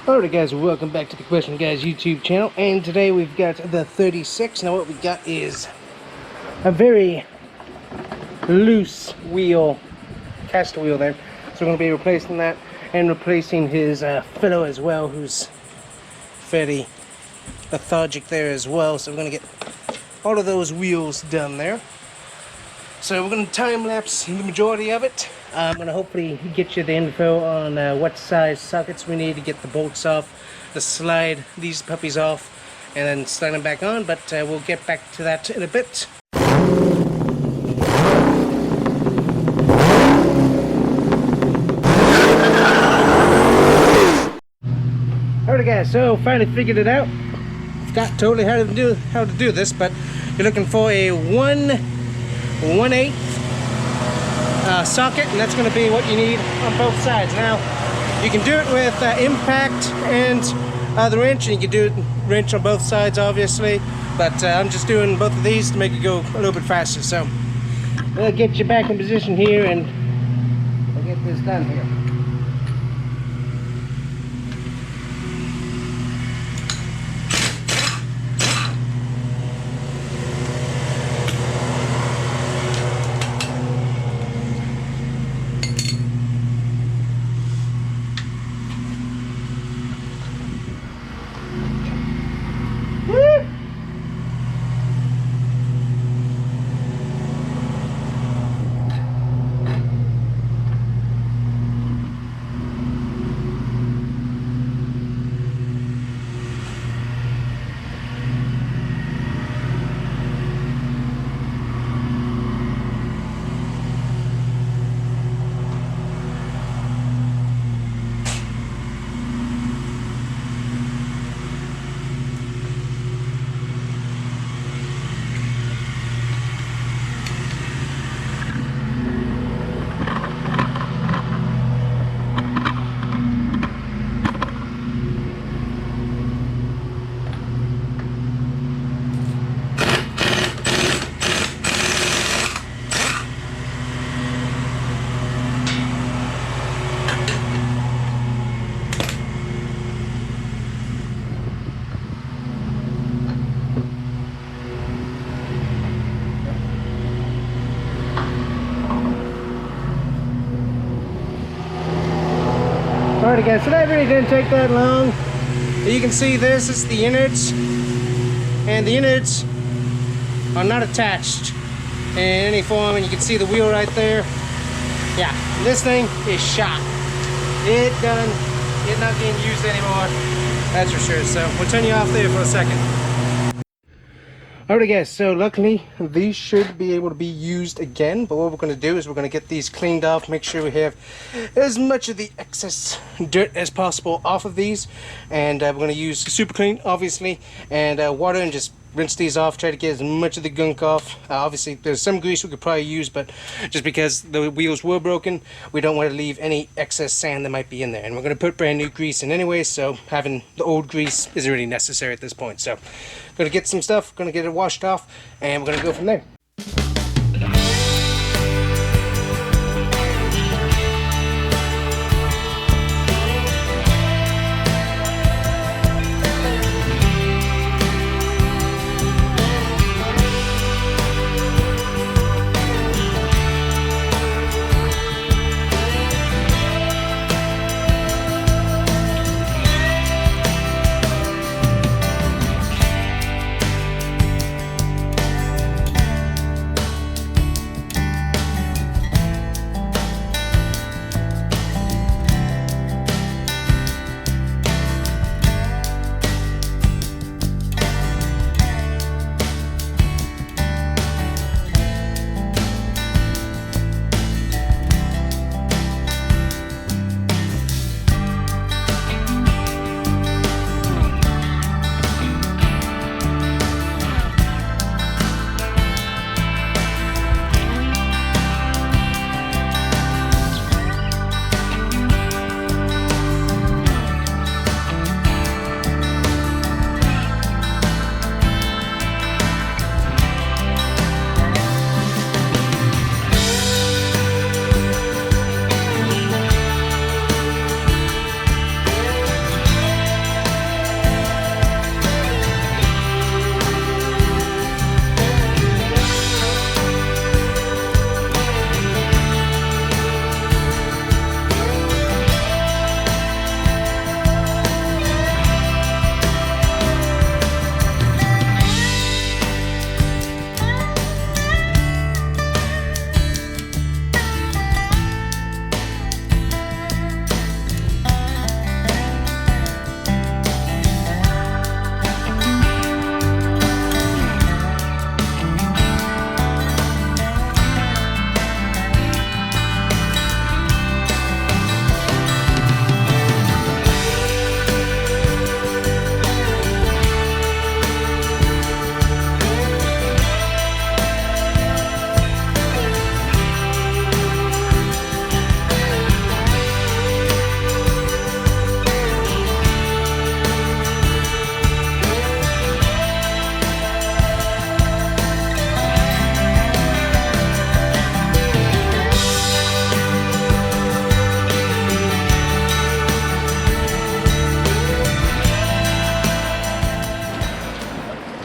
Alright guys, welcome back to the Combustion Guys YouTube channel, and today we've got the 36. Now what we got is a very loose wheel, caster wheel there. So we're going to be replacing that and replacing his fellow as well, who's fairly lethargic there as well. So we're going to get all of those wheels done there. So we're going to time-lapse the majority of it. I'm going to hopefully get you the info on what size sockets we need to get the bolts off, to slide these puppies off, and then slide them back on, but we'll get back to that in a bit. Alright guys, so finally figured it out. Forgot totally how to do this, but you're looking for a 1/8 socket, and that's going to be what you need on both sides. Now you can do it with impact and the wrench, and you can do it wrench on both sides obviously, but I'm just doing both of these to make it go a little bit faster. So we'll get you back in position here and we'll get this done here. Alright guys, so that really didn't take that long. You can see this is the innards, and the innards are not attached in any form, and you can see the wheel right there. Yeah, this thing is shot. It's done. It's not being used anymore, that's for sure. So we'll turn you off there for a second. Alright guys, so luckily these should be able to be used again, but what we're going to do is we're going to get these cleaned off, make sure we have as much of the excess dirt as possible off of these, and we're going to use super clean obviously, and water, and just rinse these off, try to get as much of the gunk off. Obviously there's some grease we could probably use, but just because the wheels were broken, we don't want to leave any excess sand that might be in there, and we're going to put brand new grease in anyway, so having the old grease isn't really necessary at this point. So going to get some stuff, going to get it washed off, and we're going to go from there.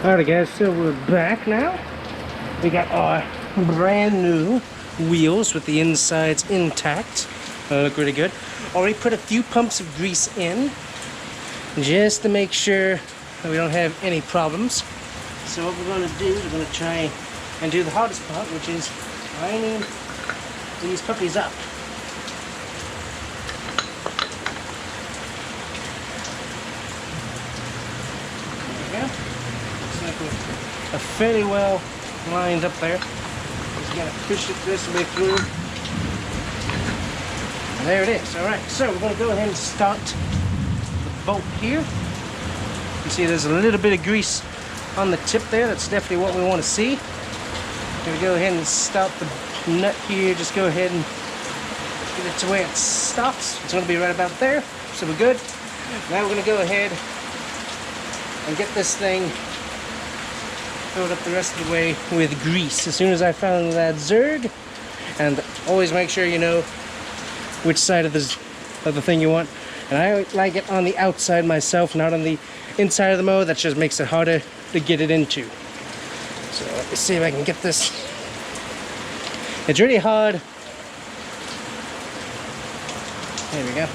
Alright guys, so we're back now. We got our brand new wheels with the insides intact. Look really good. Already put a few pumps of grease in just to make sure that we don't have any problems. So what we're going to do is we're going to try and do the hardest part, which is lining these puppies up. There we go. Looks like we're fairly well lined up there. Just gotta push it this way through. And there it is. Alright, so we're going to go ahead and start the bolt here. You can see there's a little bit of grease on the tip there. That's definitely what we want to see. We're going to go ahead and start the nut here. Just go ahead and get it to where it stops. It's going to be right about there. So we're good. Now we're going to go ahead and get this thing filled up the rest of the way with grease. As soon as I found that zerg, and always make sure you know which side of the thing you want. And I like it on the outside myself, not on the inside of the mower. That just makes it harder to get it into. So let me see if I can get this. It's really hard. There we go.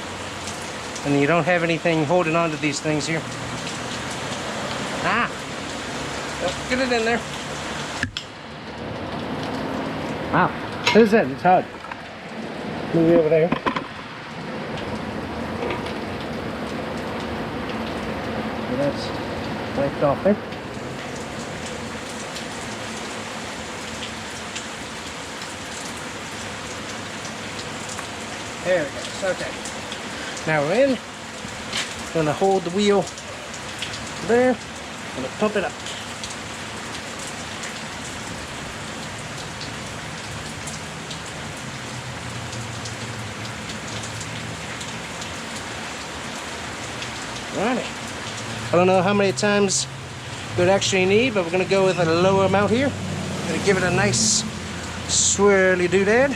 And you don't have anything holding on to these things here. Ah! Oh, get it in there. Wow. What is that? It's hard. Move it over there. So that's wiped off there. There we go. Okay. Now we're in. Gonna hold the wheel there. Gonna pump it up. Alrighty. I don't know how many times we would actually need, but we're gonna go with a lower amount here. Gonna give it a nice swirly doodad.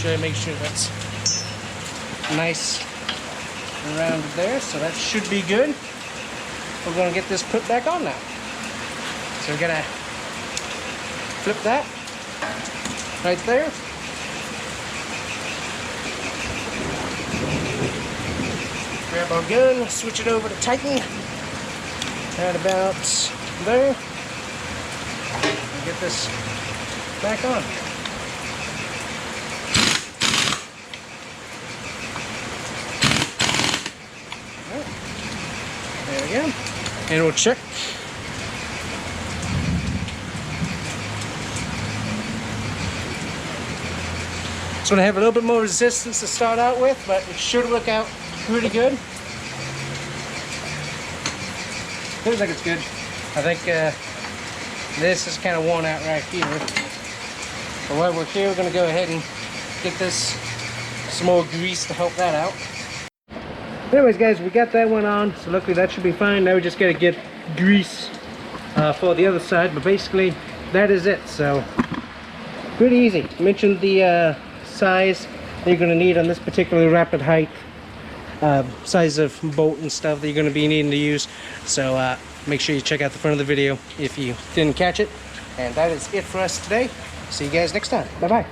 Try to make sure that's nice and rounded there, so that should be good. We're going to get this put back on now. So we're going to flip that right there. Grab our gun, switch it over to Titan. Right about there. And get this back on. There we go. And we'll check. It's going to have a little bit more resistance to start out with, but it should work out pretty good. Looks like it's good. I think this is kind of worn out right here. But while we're here, we're going to go ahead and get this some more grease to help that out. Anyways guys, we got that one on, so luckily that should be fine. Now we just got to get grease for the other side, but basically that is it. So pretty easy. I mentioned the size that you're going to need on this particular rapid height, size of bolt and stuff that you're going to be needing to use. So make sure you check out the front of the video if you didn't catch it. And that is it for us today. See you guys next time. Bye bye.